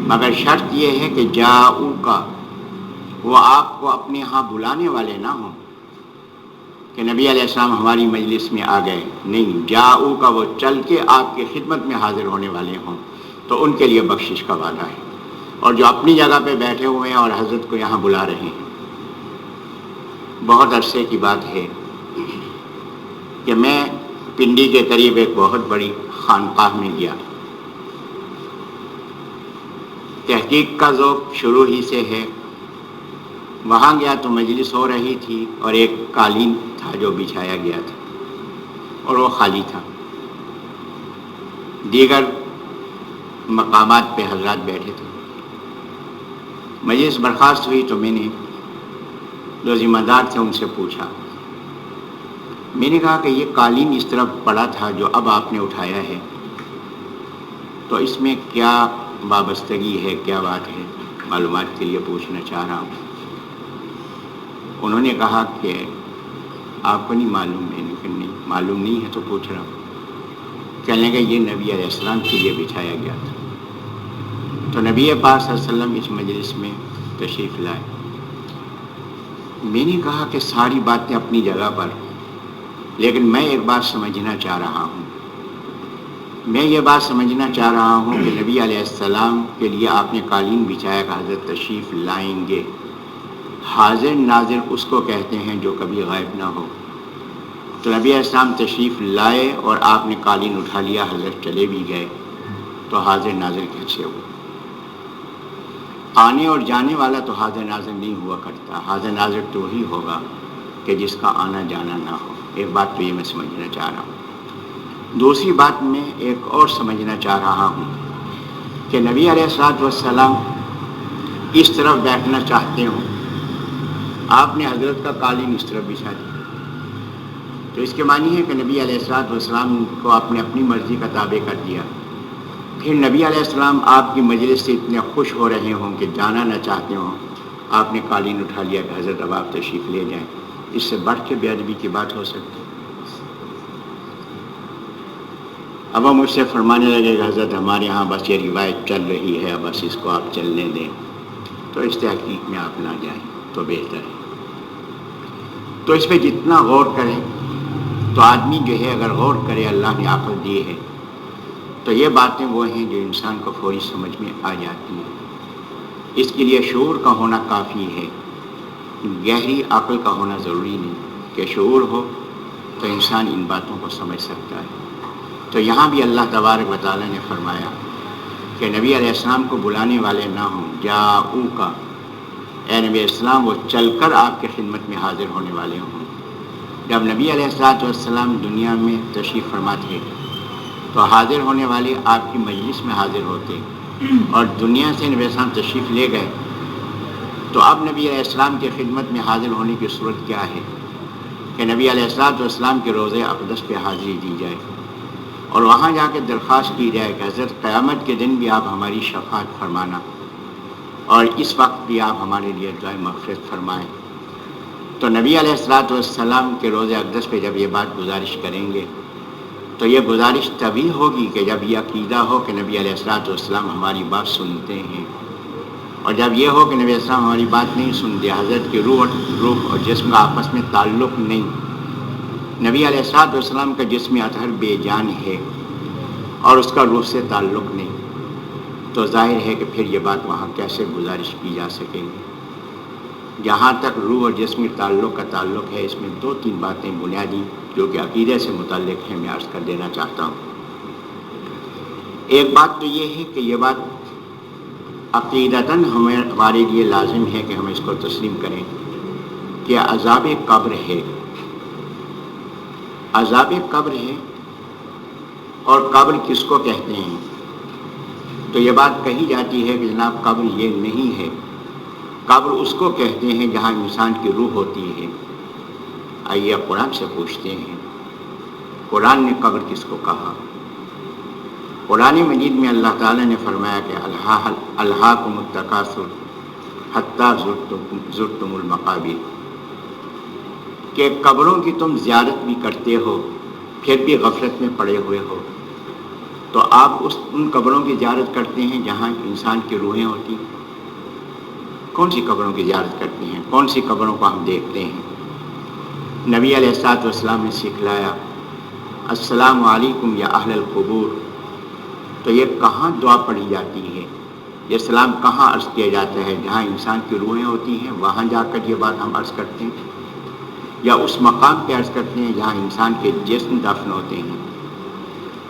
مگر شرط یہ ہے کہ جاؤ کا، وہ آپ کو اپنے ہاں بلانے والے نہ ہوں کہ نبی علیہ السلام ہماری مجلس میں آ گئے، نہیں، جاؤ کا وہ چل کے آپ کی خدمت میں حاضر ہونے والے ہوں، تو ان کے لیے بخشش کا وعدہ ہے۔ اور جو اپنی جگہ پہ بیٹھے ہوئے ہیں اور حضرت کو یہاں بلا رہے ہیں، بہت عرصے کی بات ہے کہ میں پنڈی کے قریب ایک بہت بڑی خانقاہ میں گیا، تحقیق کا ذوق شروع ہی سے ہے، وہاں گیا تو مجلس ہو رہی تھی اور ایک قالین تھا جو بچھایا گیا تھا اور وہ خالی تھا، دیگر مقامات پہ حضرات بیٹھے تھے۔ مجلس برخاست ہوئی تو میں نے جو ذمہ دار تھے ان سے پوچھا، میں نے کہا کہ یہ قالین اس طرف پڑا تھا جو اب آپ نے اٹھایا ہے، تو اس میں کیا وابستگی ہے، کیا بات ہے، معلومات کے لیے پوچھنا چاہ رہا ہوں۔ انہوں نے کہا کہ آپ کو نہیں معلوم؟ میں نے کہا نہیں معلوم نہیں ہے تو پوچھ رہا ہوں۔ کہنے لگے یہ نبی علیہ السلام کے لیے بچھایا گیا تھا۔ تو نبی پاک صلی اللہ علیہ وسلم اس مجلس میں تشریف لائے۔ میں نے کہا کہ ساری باتیں اپنی جگہ پر، لیکن میں ایک بات سمجھنا چاہ رہا ہوں، میں یہ بات سمجھنا چاہ رہا ہوں کہ نبی علیہ السلام کے لیے آپ نے قالین بچھایا کہ حضرت تشریف لائیں گے، حاضر ناظر اس کو کہتے ہیں جو کبھی غائب نہ ہو۔ تو نبی علیہ السلام تشریف لائے اور آپ نے قالین اٹھا لیا، حضرت چلے بھی گئے، تو حاضر ناظر کیسے ہو؟ آنے اور جانے والا تو حاضر ناظر نہیں ہوا کرتا، حاضر ناظر تو وہی ہوگا کہ جس کا آنا جانا نہ ہو۔ ایک بات تو یہ میں سمجھنا چاہ رہا ہوں۔ دوسری بات میں ایک اور سمجھنا چاہ رہا ہوں کہ نبی علیہ الصلوۃ والسلام اس طرف بیٹھنا چاہتے ہوں، آپ نے حضرت کا قالین اس طرف بچھا دیا، تو اس کے معنی ہے کہ نبی علیہ الصلوۃ والسلام کو آپ نے اپنی مرضی کا تابع کر دیا۔ پھر نبی علیہ السلام آپ کی مجلس سے اتنے خوش ہو رہے ہوں کہ جانا نہ چاہتے ہوں، آپ نے قالین اٹھا لیا کہ حضرت اب آپ تشریف لے جائیں۔ اس سے بڑھ کے بے ادبی کی بات ہو سکتی؟ اب وہ مجھ سے فرمانے لگے کہ حضرت ہمارے ہاں بس یہ روایت چل رہی ہے، بس اس کو آپ چلنے دیں، تو اس تحقیق میں آپ نہ جائیں تو بہتر ہے۔ تو اس پہ جتنا غور کریں، تو آدمی جو ہے اگر غور کرے، اللہ نے عقل دی ہے، تو یہ باتیں وہ ہیں جو انسان کو فوری سمجھ میں آ جاتی ہیں۔ اس کے لیے شعور کا ہونا کافی ہے، گہری عقل کا ہونا ضروری نہیں۔ کہ شعور ہو تو انسان ان باتوں کو سمجھ سکتا ہے۔ تو یہاں بھی اللہ تبارک و تعالیٰ نے فرمایا کہ نبی علیہ السلام کو بلانے والے نہ ہوں، جاؤ کا، اے نبی علیہ السلام وہ چل کر آپ کی خدمت میں حاضر ہونے والے ہوں۔ جب نبی علیہ السلام دنیا میں تشریف فرما تھے تو حاضر ہونے والے آپ کی مجلس میں حاضر ہوتے، اور دنیا سے نبی علیہ السلام تشریف لے گئے تو اب نبی علیہ السلام کی خدمت میں حاضر ہونے کی صورت کیا ہے کہ نبی علیہ السلام کے روضہ اقدس پہ حاضری دی جائے اور وہاں جا کے درخواست کی جائے کہ حضرت قیامت کے دن بھی آپ ہماری شفاعت فرمانا، اور اس وقت بھی آپ ہمارے لیے دعائے مغفرت فرمائیں۔ تو نبی علیہ السلام کے روضہ اقدس پہ جب یہ بات گزارش کریں گے تو یہ گزارش تبھی ہوگی کہ جب یہ عقیدہ ہو کہ نبی علیہ السلام ہماری بات سنتے ہیں، اور جب یہ ہو کہ نبی علیہ السلام ہماری بات نہیں سنتے، حضرت کی روح اور جسم کا آپس میں تعلق نہیں، نبی علیہ السلام کا جسم اطہر بے جان ہے اور اس کا روح سے تعلق نہیں، تو ظاہر ہے کہ پھر یہ بات وہاں کیسے گزارش کی جا سکے گی۔ جہاں تک روح اور جسمی تعلق کا تعلق ہے، اس میں دو تین باتیں بنیادی جو کہ عقیدے سے متعلق ہیں میں عرض کر دینا چاہتا ہوں۔ ایک بات تو یہ ہے کہ یہ بات عقیدتاً ہمارے لیے لازم ہے کہ ہم اس کو تسلیم کریں کہ عذاب قبر ہے، عذاب قبر ہے، اور قبر کس کو کہتے ہیں؟ تو یہ بات کہی جاتی ہے کہ جناب قبر یہ نہیں ہے، قبر اس کو کہتے ہیں جہاں انسان کی روح ہوتی ہے۔ آئیے قرآن سے پوچھتے ہیں، قرآن نے قبر کس کو کہا؟ قرآن مجید میں اللہ تعالیٰ نے فرمایا کہ الہاکم التکاثر حتی زرتم المقابر، کہ قبروں کی تم زیارت بھی کرتے ہو پھر بھی غفلت میں پڑے ہوئے ہو۔ تو آپ ان قبروں کی زیارت کرتے ہیں جہاں انسان کی روحیں ہوتی ہیں؟ کون سی قبروں کی زیارت کرتے ہیں؟ کون سی قبروں کو ہم دیکھتے ہیں؟ نبی علیہ السلام نے سکھلایا السلام علیکم یا اہل القبور، تو یہ کہاں دعا پڑھی جاتی ہے؟ یہ سلام کہاں عرض کیا جاتا ہے؟ جہاں انسان کی روحیں ہوتی ہیں وہاں جا کر یہ بات ہم عرض کرتے ہیں، یا اس مقام پہ عرض کرتے ہیں جہاں انسان کے جسم دفن ہوتے ہیں؟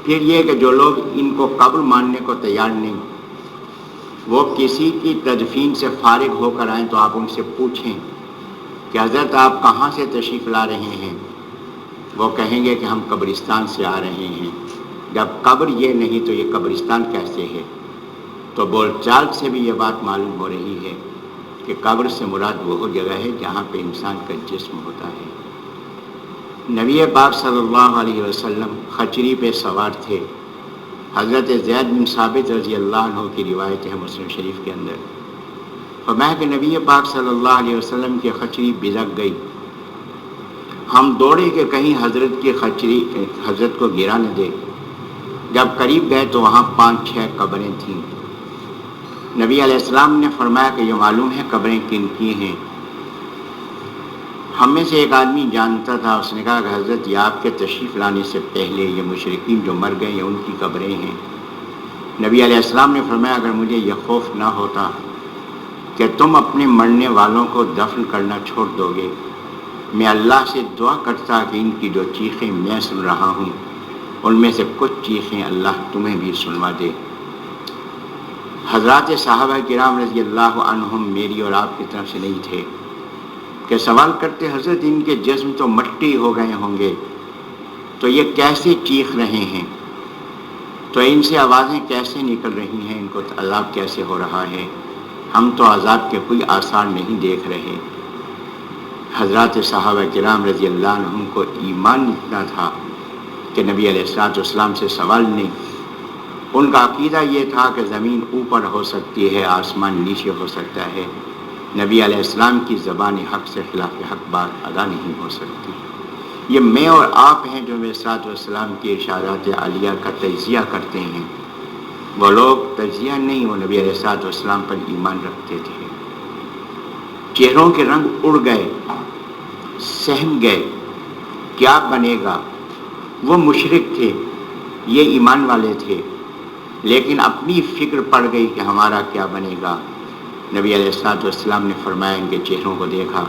پھر یہ کہ جو لوگ ان کو قبر ماننے کو تیار نہیں، وہ کسی کی تدفین سے فارغ ہو کر آئیں تو آپ ان سے پوچھیں کہ حضرت آپ کہاں سے تشریف لا رہے ہیں؟ وہ کہیں گے کہ ہم قبرستان سے آ رہے ہیں۔ جب قبر یہ نہیں تو یہ قبرستان کیسے ہے؟ تو بول چال سے بھی یہ بات معلوم ہو رہی ہے کہ قبر سے مراد وہ جگہ ہے جہاں پہ انسان کا جسم ہوتا ہے۔ نبی پاک صلی اللہ علیہ وسلم خچری پہ سوار تھے، حضرت زید بن ثابت رضی اللہ عنہ کی روایت ہے مسلم شریف کے اندر، فرمایا کہ نبی پاک صلی اللہ علیہ وسلم کی خچری بزک گئی، ہم دوڑے کہ کہیں حضرت کی خچری حضرت کو گرا نہ دے۔ جب قریب گئے تو وہاں 5-6 قبریں تھیں۔ نبی علیہ السلام نے فرمایا کہ یہ معلوم ہے قبریں کن کی ہیں؟ ہم میں سے ایک آدمی جانتا تھا، اس نے کہا کہ حضرت یہ آپ کے تشریف لانے سے پہلے یہ مشرکین جو مر گئے یہ ان کی قبریں ہیں۔ نبی علیہ السلام نے فرمایا اگر مجھے یہ خوف نہ ہوتا کہ تم اپنے مرنے والوں کو دفن کرنا چھوڑ دو گے، میں اللہ سے دعا کرتا کہ ان کی جو چیخیں میں سن رہا ہوں ان میں سے کچھ چیخیں اللہ تمہیں بھی سنوا دے۔ حضرات صحابہ کرام رضی اللہ عنہم میری اور آپ کی طرف سے نہیں تھے کہ سوال کرتے حضرت ان کے جسم تو مٹی ہو گئے ہوں گے تو یہ کیسے چیخ رہے ہیں، تو ان سے آوازیں کیسے نکل رہی ہیں، ان کو عذاب کیسے ہو رہا ہے، ہم تو عذاب کے کوئی آثار نہیں دیکھ رہے۔ حضرات صحابہ کرام رضی اللہ عنہم کو ایمان اتنا تھا کہ نبی علیہ السلام سے سوال نہیں، ان کا عقیدہ یہ تھا کہ زمین اوپر ہو سکتی ہے، آسمان نیچے ہو سکتا ہے، نبی علیہ السلام کی زبان حق سے خلاف حق بات ادا نہیں ہو سکتی۔ یہ میں اور آپ ہیں جو نبی صلی اللہ علیہ وسلم کی ارشادات عالیہ کا تجزیہ کرتے ہیں، وہ لوگ تجزیہ نہیں، وہ نبی علیہ الصلوۃ والسلام پر ایمان رکھتے تھے۔ چہروں کے رنگ اڑ گئے، سہم گئے، کیا بنے گا؟ وہ مشرک تھے، یہ ایمان والے تھے، لیکن اپنی فکر پڑ گئی کہ ہمارا کیا بنے گا۔ نبی علیہ الصلوۃ والسلام نے فرمایا، ان کے چہروں کو دیکھا،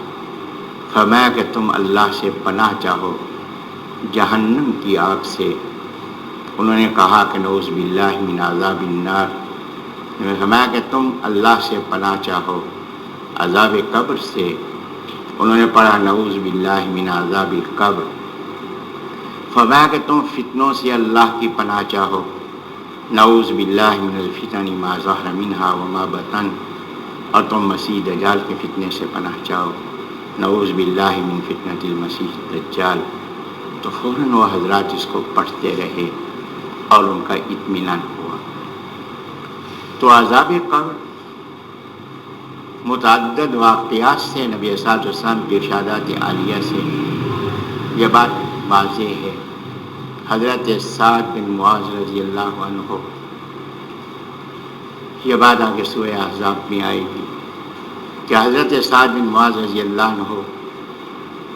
فرمایا کہ تم اللہ سے پناہ چاہو جہنم کی آگ سے۔ انہوں نے کہا کہ نعوذ باللہ من عذاب النار۔ انہوں نے فرمایا کہ تم اللہ سے پناہ چاہو عذاب قبر سے۔ انہوں نے پڑھا نعوذ باللہ من عذاب القبر۔ فرمایا کہ تم فتنوں سے اللہ کی پناہ چاہو، نعوذ باللہ من الفتن ما ظہر منہا وما بطن، اور تم مسیح دجال کے فتنے سے پناہ چاہو، نعوذ باللہ من فتنۃ المسیح الدجال۔ تو فوراً وہ حضرات اس کو پڑھتے رہے اور ان کا اطمینان ہوا۔ تو عذاب قبر متعدد واقعات سے، نبی صلی اللہ علیہ وسلم کی ارشادات عالیہ سے یہ بات واضح ہے۔ حضرت سعد بن معاذ رضی اللہ عنہ، یہ بات آگے سورہ احزاب میں آئے گی کہ حضرت سعد بن معاذ رضی اللہ عنہ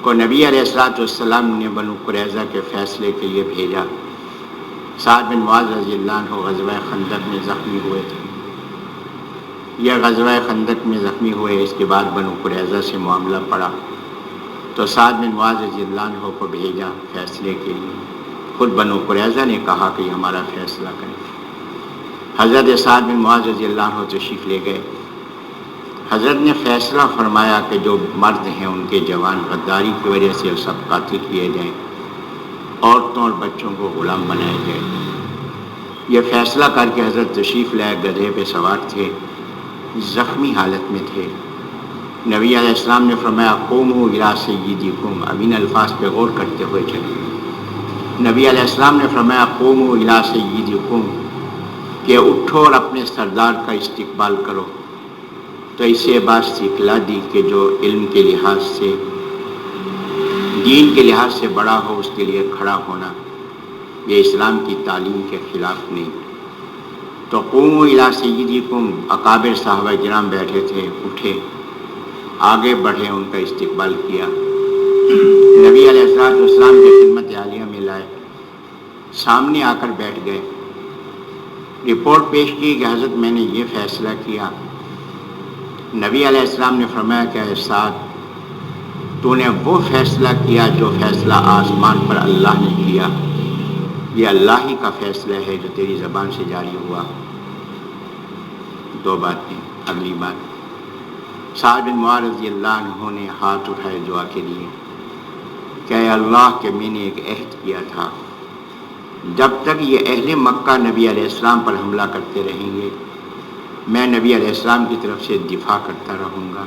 کو نبی علیہ الصلوۃ والسلام نے بنو قریظہ کے فیصلے کے لیے بھیجا۔ سعد بن معاذ رضی اللہ عنہ غزوہ خندق میں زخمی ہوئے تھے۔ یہ غزوہ خندق میں زخمی ہوئے، اس کے بعد بنو قریظہ سے معاملہ پڑا تو سعد بن معاذ رضی اللہ عنہ کو بھیجا فیصلے کے لیے۔ خود بنو قریظہ نے کہا کہ یہ ہمارا فیصلہ کریں۔ حضرت سعد بن معاذ رضی اللہ عنہ تشریف لے گئے۔ حضرت نے فیصلہ فرمایا کہ جو مرد ہیں ان کے جوان غداری کی وجہ سے سب قتل کیے جائیں، عورتوں اور بچوں کو غلام بنائے جائیں۔ یہ فیصلہ کر کے حضرت تشریف لائے، گدھے پہ سوار تھے، زخمی حالت میں تھے۔ نبی علیہ السلام نے فرمایا قوموا الی سیدکم، اب ان الفاظ پہ غور کرتے ہوئے چلے۔ نبی علیہ السلام نے فرمایا قوموا الی سیدکم، کہ اٹھو اور اپنے سردار کا استقبال کرو۔ تو اس سے بات سکھلا دی کہ جو علم کے لحاظ سے، دین کے لحاظ سے بڑا ہو اس کے لیے کھڑا ہونا یہ اسلام کی تعلیم کے خلاف نہیں۔ تو قوموا الی سیدکم، اکابر صحابہ کرام بیٹھے تھے، اٹھے، آگے بڑھے، ان کا استقبال کیا، نبی علیہ السلام کی خدمت عالیہ میں لائے، سامنے آ کر بیٹھ گئے، رپورٹ پیش کی کہ حضرت میں نے یہ فیصلہ کیا۔ نبی علیہ السلام نے فرمایا کہ اے سعد، تو نے وہ فیصلہ کیا جو فیصلہ آسمان پر اللہ نے کیا، یہ اللہ ہی کا فیصلہ ہے جو تیری زبان سے جاری ہوا۔ دو باتیں۔ اگلی بات، سعد بن معاذ رضی اللہ عنہ نے ہاتھ اٹھائے دعا کے لیے کہ اے اللہ، کہ میں نے ایک عہد کیا تھا، جب تک یہ اہل مکہ نبی علیہ السلام پر حملہ کرتے رہیں گے میں نبی علیہ السلام کی طرف سے دفاع کرتا رہوں گا۔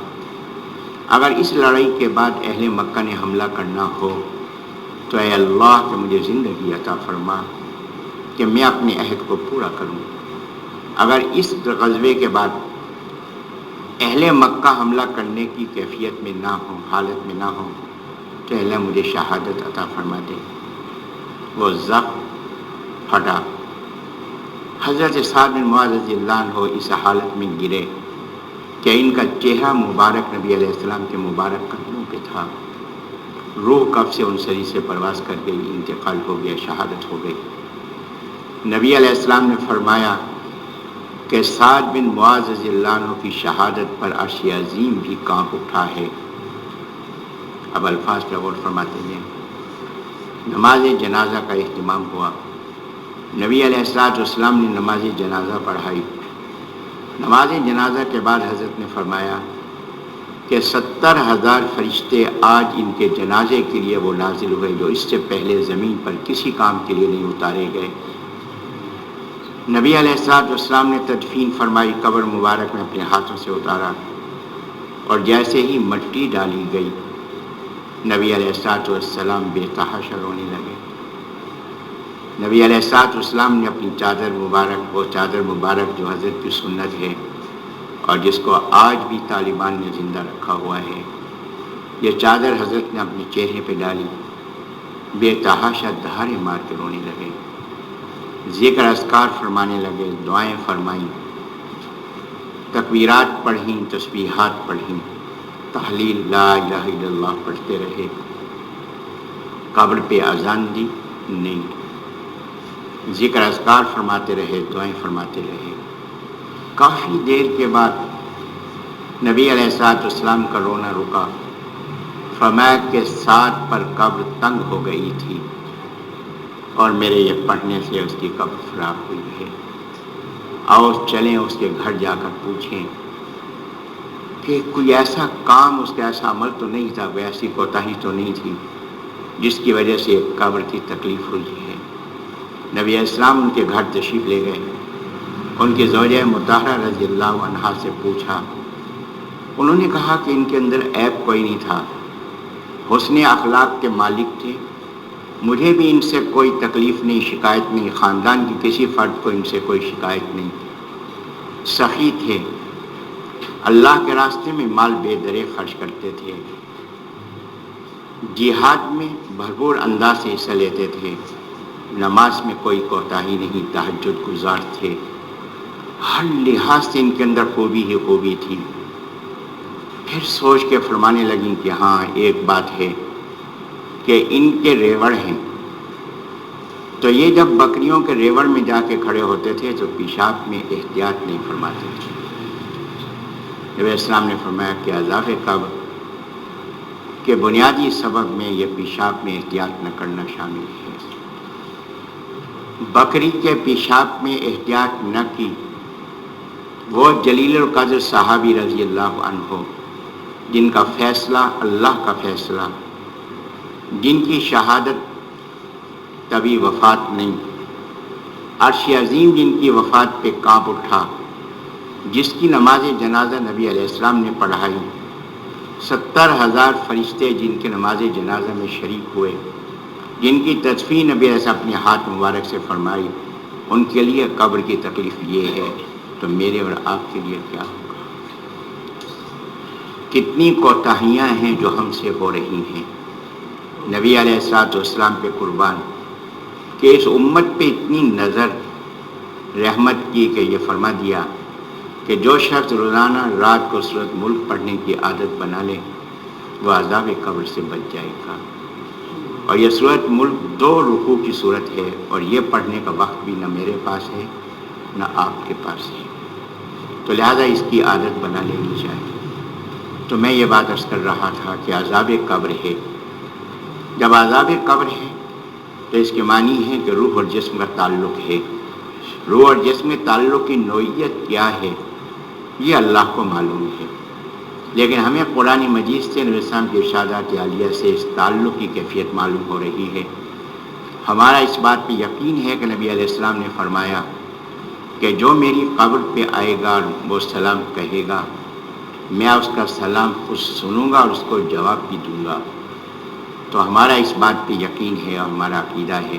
اگر اس لڑائی کے بعد اہل مکہ نے حملہ کرنا ہو تو اے اللہ کہ مجھے زندگی عطا فرما کہ میں اپنے عہد کو پورا کروں۔ اگر اس غزوے کے بعد اہل مکہ حملہ کرنے کی کیفیت میں نہ ہوں، حالت میں نہ ہوں، تو اللہ مجھے شہادت عطا فرما دے۔ وہ زخم پھٹا۔ حضرت سعد بن معاذ رضی اللہ عنہ اس حالت میں گرے کہ ان کا چہرہ مبارک نبی علیہ السلام کے مبارک قدموں پہ تھا، روح کف سے ان سری سے پرواز کر گئی، انتقال ہو گیا، شہادت ہو گئی۔ نبی علیہ السلام نے فرمایا کہ سعد بن معاذ رضی اللہ عنہ کی شہادت پر عرش عظیم بھی کانپ اٹھا ہے۔ اب الفاظ پر غور فرماتے ہیں۔ نماز جنازہ کا اہتمام ہوا، نبی علیہ السلام نے نماز جنازہ پڑھائی۔ نماز جنازہ کے بعد حضرت نے فرمایا کہ 70,000 فرشتے آج ان کے جنازے کے لیے وہ نازل ہوئے جو اس سے پہلے زمین پر کسی کام کے لیے نہیں اتارے گئے۔ نبی علیہ السلام نے تدفین فرمائی، قبر مبارک میں اپنے ہاتھوں سے اتارا، اور جیسے ہی مٹی ڈالی گئی نبی علیہ السلام بے تحاشا رونے لگے۔ نبی علیہ السلام نے اپنی چادر مبارک، وہ چادر مبارک جو حضرت کی سنت ہے اور جس کو آج بھی طالبان نے زندہ رکھا ہوا ہے، یہ چادر حضرت نے اپنے چہرے پہ ڈالی، بے تحاشا دھارے مار کے رونے لگے، ذکر اذکار فرمانے لگے، دعائیں فرمائیں، تکبیرات پڑھیں، تسبیحات پڑھیں، تحلیل لا الہ الا اللہ پڑھتے رہے۔ قبر پہ اذان دی نہیں، ذکر اذکار فرماتے رہے، دعائیں فرماتے رہے۔ کافی دیر کے بعد نبی علیہ السلام کا رونا رکا، فرمایا کہ سعد پر قبر تنگ ہو گئی تھی اور میرے یہ پڑھنے سے اس کی قبر فراخ ہوئی ہے۔ آؤ چلیں اس کے گھر جا کر پوچھیں کہ کوئی ایسا کام، اس کا ایسا عمل تو نہیں تھا، کوئی ایسی کوتاہی تو نہیں تھی جس کی وجہ سے قبر کی تکلیف ہوئی ہے۔ نبی علیہ السلام ان کے گھر تشریف لے گئے، ان کی زوجہ مطہرہ رضی اللہ عنہا سے پوچھا۔ انہوں نے کہا کہ ان کے اندر عیب کوئی نہیں تھا، حسن اخلاق کے مالک تھے، مجھے بھی ان سے کوئی تکلیف نہیں، شکایت نہیں، خاندان کی کسی فرد کو ان سے کوئی شکایت نہیں، سخی تھے، اللہ کے راستے میں مال بے درے خرچ کرتے تھے، جہاد میں بھرپور انداز سے حصہ لیتے تھے، نماز میں کوئی کوتاہی نہیں، تہجد گزار تھے، ہر لحاظ سے ان کے اندر خوبی ہی خوبی تھی۔ پھر سوچ کے فرمانے لگیں کہ ہاں ایک بات ہے کہ ان کے ریوڑ ہیں، تو یہ جب بکریوں کے ریوڑ میں جا کے کھڑے ہوتے تھے تو پیشاب میں احتیاط نہیں فرماتے تھے۔ نبی علیہ السلام نے فرمایا کہ عذاب قبر کے بنیادی سبب میں یہ پیشاب میں احتیاط نہ کرنا شامل ہے۔ بکری کے پیشاب میں احتیاط نہ کی وہ جلیل القدر صحابی رضی اللہ عنہ، جن کا فیصلہ اللہ کا فیصلہ، جن کی شہادت تبھی وفات نہیں، عرش عظیم جن کی وفات پہ کانپ اٹھا، جس کی نماز جنازہ نبی علیہ السلام نے پڑھائی، 70,000 فرشتے جن کے نماز جنازہ میں شریک ہوئے، جن کی تدفین نبی علیہ السلام اپنے ہاتھ مبارک سے فرمائی، ان کے لیے قبر کی تکلیف یہ ہے، تو میرے اور آپ کے لیے کیا ہوگا؟ کتنی کوتاہیاں ہیں جو ہم سے ہو رہی ہیں۔ نبی علیہ السلام پہ قربان کہ اس امت پہ اتنی نظر رحمت کی کہ یہ فرما دیا کہ جو شخص روزانہ رات کو سورۃ ملک پڑھنے کی عادت بنا لے وہ عذاب قبر سے بچ جائے گا۔ اور یہ سورۃ ملک 2 رکوع کی صورت ہے، اور یہ پڑھنے کا وقت بھی نہ میرے پاس ہے نہ آپ کے پاس ہے، تو لہذا اس کی عادت بنا لینی چاہیے۔ تو میں یہ بات عرض کر رہا تھا کہ عذاب قبر ہے۔ جب عذاب قبر ہے تو اس کے معنی ہے کہ روح اور جسم کا تعلق ہے۔ روح اور جسم میں تعلق کی نوعیت کیا ہے یہ اللہ کو معلوم ہے، لیکن ہمیں قرآن مجید سے نبی السلام کے ارشادات عالیہ سے اس تعلق کی کیفیت معلوم ہو رہی ہے۔ ہمارا اس بات پہ یقین ہے کہ نبی علیہ السلام نے فرمایا کہ جو میری قبر پہ آئے گا وہ سلام کہے گا، میں اس کا سلام سنوں گا اور اس کو جواب بھی دوں گا۔ تو ہمارا اس بات پہ یقین ہے اور ہمارا عقیدہ ہے۔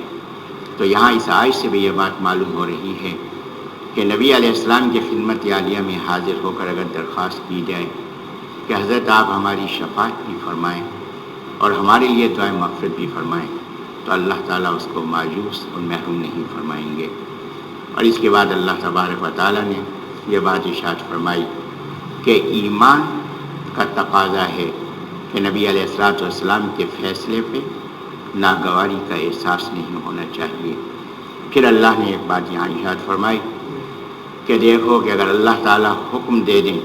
تو یہاں اس آیت سے بھی یہ بات معلوم ہو رہی ہے کہ نبی علیہ السلام کی خدمت عالیہ میں حاضر ہو کر اگر درخواست کی جائے کہ حضرت آپ ہماری شفاعت بھی فرمائیں اور ہمارے لیے دعائیں مغفرت بھی فرمائیں، تو اللہ تعالیٰ اس کو مایوس اور محروم نہیں فرمائیں گے۔ اور اس کے بعد اللہ تبارک و تعالیٰ نے یہ بات ارشاد فرمائی کہ ایمان کا تقاضا ہے کہ نبی علیہ السلام کے فیصلے پہ ناگواری کا احساس نہیں ہونا چاہیے۔ پھر اللہ نے ایک بات یہاں ارشاد فرمائی کہ دیکھو کہ اگر اللہ تعالیٰ حکم دے دیں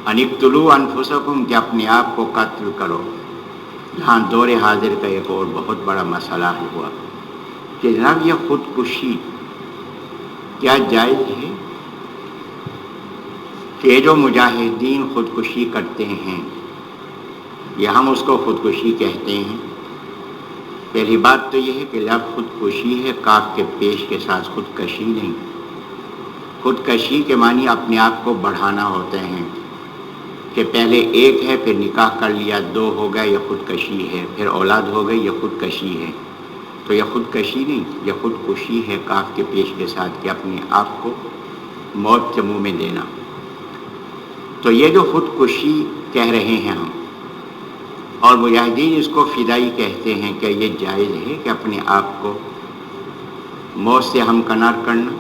انقتلوا انفسکم کہ اپنے آپ کو قتل کرو، یہاں دور حاضر کا ایک اور بہت بڑا مسئلہ ہوا کہ جناب یہ خودکشی کیا جائز ہے؟ کہ جو مجاہدین خودکشی کرتے ہیں یہ ہم اس کو خودکشی کہتے ہیں۔ پہلی بات تو یہ ہے کہ لفظ خودکشی ہے کاف کے پیش کے ساتھ، خودکشی نہیں۔ خودکشی کے معنی اپنے آپ کو بڑھانا ہوتے ہیں کہ پہلے ایک ہے پھر نکاح کر لیا، دو ہو گئے یہ خودکشی ہے، پھر اولاد ہو گئی یہ خودکشی ہے۔ تو یہ خودکشی نہیں، یہ خودکشی ہے کاف کے پیش کے ساتھ کہ اپنے آپ کو موت کے منہ میں دینا۔ تو یہ جو خودکشی کہہ رہے ہیں ہم، اور مجاہدین اس کو فدائی کہتے ہیں، کہ یہ جائز ہے کہ اپنے آپ کو موت سے ہمکنار کرنا؟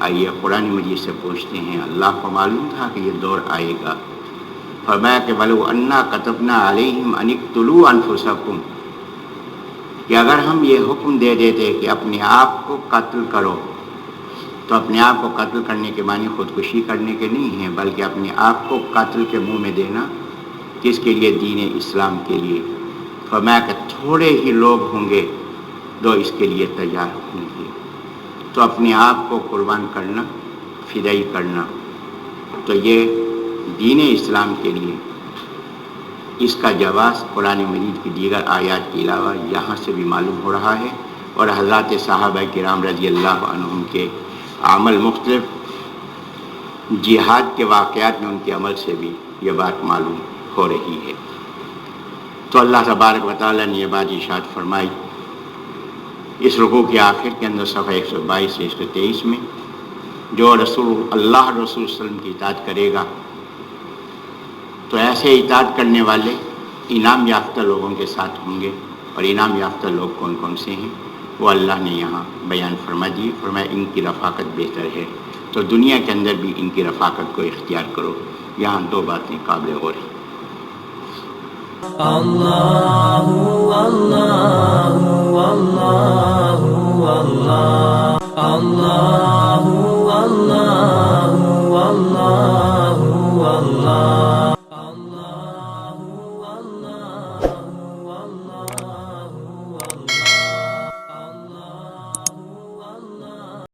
آئیے قرآن مجید سے پوچھتے ہیں، اللہ کو معلوم تھا کہ یہ دور آئے گا، فرمایا کہ وَلَوْ أَنَّا كَتَبْنَا عَلَيْهِمْ أَنِ اقْتُلُوا أَنفُسَكُمْ کہ اگر ہم یہ حکم دے دیتے کہ اپنے آپ کو قتل کرو، تو اپنے آپ کو قتل کرنے کے معنی خودکشی کرنے کے نہیں ہیں، بلکہ اپنے آپ کو قتل کے منہ میں دینا۔ کس کے لیے؟ دین اسلام کے لیے۔ فرمایا کہ تھوڑے ہی لوگ ہوں گے جو اس کے لیے تیار ہوں گے۔ تو اپنے آپ کو قربان کرنا، فدائی کرنا، تو یہ دین اسلام کے لیے اس کا جواز قرآن مجید کی دیگر آیات کے علاوہ یہاں سے بھی معلوم ہو رہا ہے، اور حضرات صحابہ کرام رضی اللہ عنہم کے عمل مختلف جہاد کے واقعات میں ان کے عمل سے بھی یہ بات معلوم ہو رہی ہے۔ تو اللہ تبارک و تعالیٰ نے یہ بات ارشاد فرمائی اس رکوع کے آخر کے اندر صفحہ 122 سے 123 میں، جو اللہ رسول صلی اللہ علیہ وسلم کی اطاعت کرے گا تو ایسے اطاعت کرنے والے انعام یافتہ لوگوں کے ساتھ ہوں گے، اور انعام یافتہ لوگ کون کون سے ہیں وہ اللہ نے یہاں بیان فرما دی۔ فرمایا ان کی رفاقت بہتر ہے، تو دنیا کے اندر بھی ان کی رفاقت کو اختیار کرو۔ یہاں دو باتیں قابل غور ہیں۔ اللہ اللہ اللہ اللہ اللہ